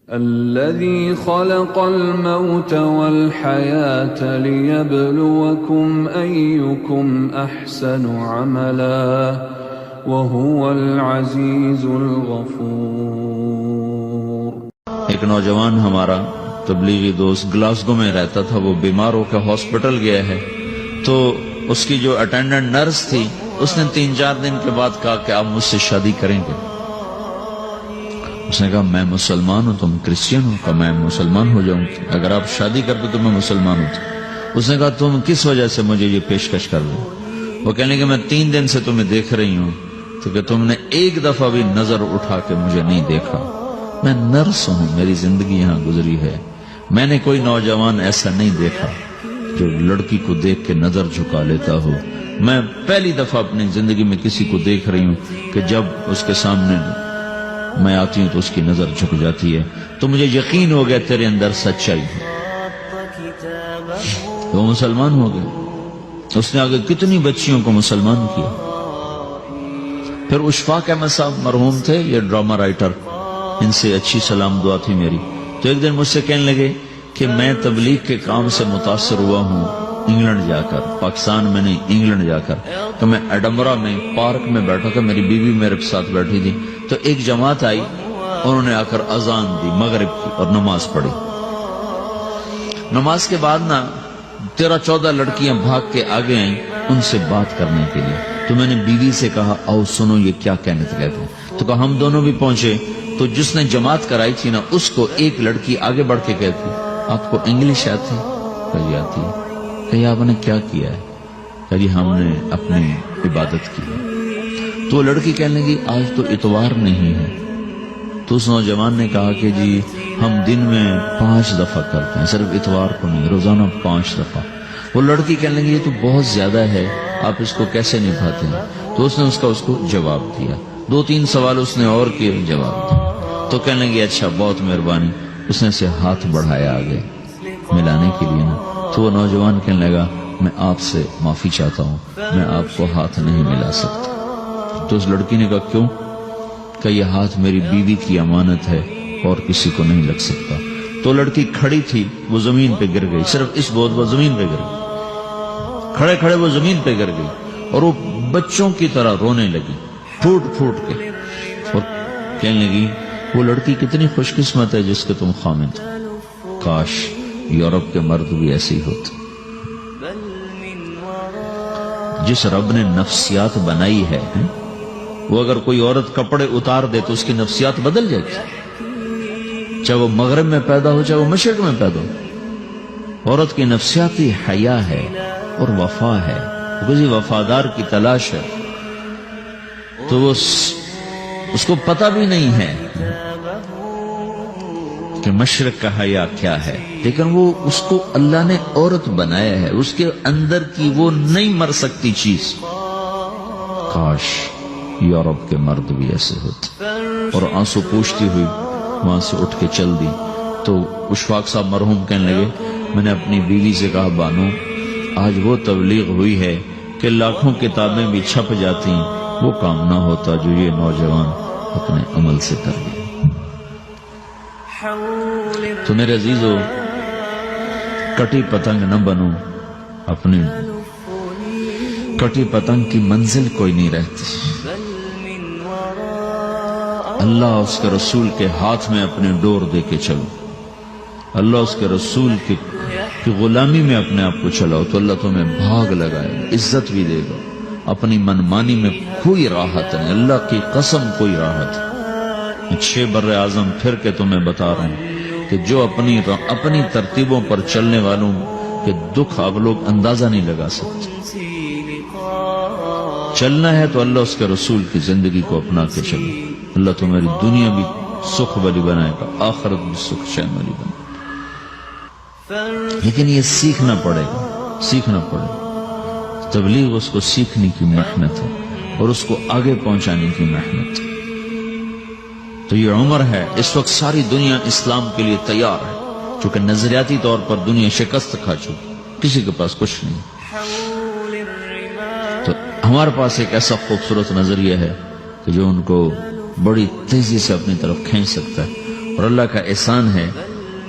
الذي خلق الموت والحياة ليبلوكم أيكم أحسن عملا وهو العزيز الغفور۔ ایک نوجوان ہمارا تبلیغی دوست گلاسگو میں رہتا تھا، وہ بیمار ہو کے ہاسپٹل گیا ہے، تو اس کی جو اٹینڈنٹ نرس تھی اس نے 3-4 دن کے بعد کہا کہ آپ مجھ سے شادی کریں گے؟ اس نے کہا میں مسلمان ہوں، تم کرسچن ہو؟ کہا میں مسلمان ہو جاؤں، اگر آپ شادی کرتے تو میں مسلمان ہوں۔ اس نے کہا تم کس وجہ سے مجھے یہ پیشکش کر رہے ہو؟ وہ کہنے کہ میں 3 دن سے تمہیں دیکھ رہی ہوں تو کہ تم نے ایک دفعہ بھی نظر اٹھا کے مجھے نہیں دیکھا، میں نرس ہوں، میری زندگی یہاں گزری ہے، میں نے کوئی نوجوان ایسا نہیں دیکھا جو لڑکی کو دیکھ کے نظر جھکا لیتا ہو، میں پہلی دفعہ اپنی زندگی میں کسی کو دیکھ رہی ہوں کہ جب اس کے سامنے میں آتی ہوں تو اس کی نظر جھک جاتی ہے، تو مجھے یقین ہو گیا تیرے اندر سچائی ہے۔ تو مسلمان ہو گئے۔ اس نے آگے کتنی بچیوں کو مسلمان کیا۔ پھر اشفاق احمد صاحب مرحوم تھے، یہ ڈرامہ رائٹر، ان سے اچھی سلام دعا تھی میری، تو ایک دن مجھ سے کہنے لگے کہ میں تبلیغ کے کام سے متاثر ہوا ہوں انگلینڈ جا کر، پاکستان میں نہیں، انگلینڈ جا کر۔ تو میں ایڈنبرا میں پارک میں بیٹھا تھا، میری بیوی میرے ساتھ بیٹھی تھی، تو ایک جماعت آئی، انہوں نے آ کر اذان دی مغرب کی اور نماز پڑھی۔ نماز کے بعد 13-14 لڑکیاں بھاگ کے آگے آئیں ان سے بات کرنے کے لیے، تو میں نے بیوی سے کہا آؤ سنو یہ کیا کہنے کہتے ہیں، تو کہا ہم دونوں بھی پہنچے، تو جس نے جماعت کرائی تھی اس کو ایک لڑکی آگے بڑھ کے کہتی آپ کو انگلش آتی؟ کہی آتی ہے۔ کہی آپ نے کیا کیا ہے؟ کہی ہم نے اپنی عبادت کی۔ تو لڑکی کہنے لگی آج تو اتوار نہیں ہے، تو اس نوجوان نے کہا کہ جی ہم دن میں 5 دفعہ کرتے ہیں، صرف اتوار کو نہیں، روزانہ 5 دفعہ۔ وہ لڑکی کہنے لگی یہ تو بہت زیادہ ہے، آپ اس کو کیسے نبھاتے ہیں؟ تو اس نے اس کو جواب دیا، 2-3 سوال اس نے اور کیے، جواب دیا۔ تو کہنے لگی اچھا بہت مہربانی، اس نے سے ہاتھ بڑھایا آگے ملانے کے لیے تو وہ نوجوان کہنے لگا میں آپ سے معافی چاہتا ہوں، میں آپ کو ہاتھ نہیں ملا سکتا۔ تو اس لڑکی نے کہا کیوں؟ کہ یہ ہاتھ میری بیوی کی امانت ہے اور کسی کو نہیں لگ سکتا۔ تو لڑکی کھڑی تھی، وہ زمین پہ گر گئی، صرف اس بہت وہ زمین پہ گر گئی، کھڑے کھڑے وہ زمین پہ گر گئی اور وہ بچوں کی طرح رونے لگی پھوٹ پھوٹ کے، اور کہنے لگی وہ لڑکی کتنی خوش قسمت ہے جس کے تم خامد، کاش یورپ کے مرد بھی ایسے ہی ہوتے۔ جس رب نے نفسیات بنائی ہے وہ اگر کوئی عورت کپڑے اتار دے تو اس کی نفسیات بدل جائے گی، چاہے وہ مغرب میں پیدا ہو چاہے وہ مشرق میں پیدا ہو۔ عورت کی نفسیاتی حیا ہے اور وفا ہے، کسی وفادار کی تلاش ہے، تو وہ اس کو پتہ بھی نہیں ہے کہ مشرق کا حیا کیا ہے، لیکن وہ اس کو اللہ نے عورت بنایا ہے، اس کے اندر کی وہ نہیں مر سکتی چیز۔ کاش یورپ کے مرد بھی ایسے ہوتے۔ اور آنسو پوچھتی ہوئی وہاں سے اٹھ کے چل دی۔ تو اشفاق صاحب مرحوم کہنے لگے میں نے اپنی بیوی سے کہا بانو آج وہ تبلیغ ہوئی ہے کہ لاکھوں کتابیں بھی چھپ جاتی، وہ کام نہ ہوتا جو یہ نوجوان اپنے عمل سے کر گئے۔ تو میرے عزیزو کٹی پتنگ نہ بنو، اپنی کٹی پتنگ کی منزل کوئی نہیں رہتی۔ اللہ اس کے رسول کے ہاتھ میں اپنے ڈور دے کے چلو، اللہ اس کے رسول کی غلامی میں اپنے آپ کو چلاؤ تو اللہ تمہیں بھاگ لگائے گا، عزت بھی دے گا۔ اپنی منمانی میں کوئی راحت نہیں، اللہ کی قسم کوئی راحت نہیں۔ 6 بر اعظم پھر کے تمہیں بتا رہا ہوں کہ جو اپنی ترتیبوں پر چلنے والوں کے دکھ آپ لوگ اندازہ نہیں لگا سکتے۔ چلنا ہے تو اللہ اس کے رسول کی زندگی کو اپنا کے چلو، اللہ تمہاری دنیا بھی سکھ والی بنائے گا، آخرت بھی سکھ چین والی بنائے گا۔ لیکن یہ سیکھنا پڑے گا، سیکھنا پڑے گا۔ تبلیغ اس کو سیکھنے کی محنت ہے اور اس کو آگے پہنچانے کی محنت ہے۔ تو یہ عمر ہے، اس وقت ساری دنیا اسلام کے لیے تیار ہے، چونکہ نظریاتی طور پر دنیا شکست کھا چکی، کسی کے پاس کچھ نہیں۔ تو ہمارے پاس ایک ایسا خوبصورت نظریہ ہے کہ جو ان کو بڑی تیزی سے اپنی طرف کھینچ سکتا ہے، اور اللہ کا احسان ہے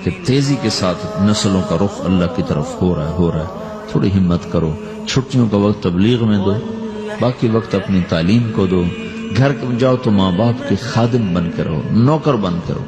کہ تیزی کے ساتھ نسلوں کا رخ اللہ کی طرف ہو رہا ہے. تھوڑی ہمت کرو، چھٹیوں کا وقت تبلیغ میں دو، باقی وقت اپنی تعلیم کو دو. گھر جاؤ تو ماں باپ کے خادم بن کے رہو، نوکر بن کے رہو.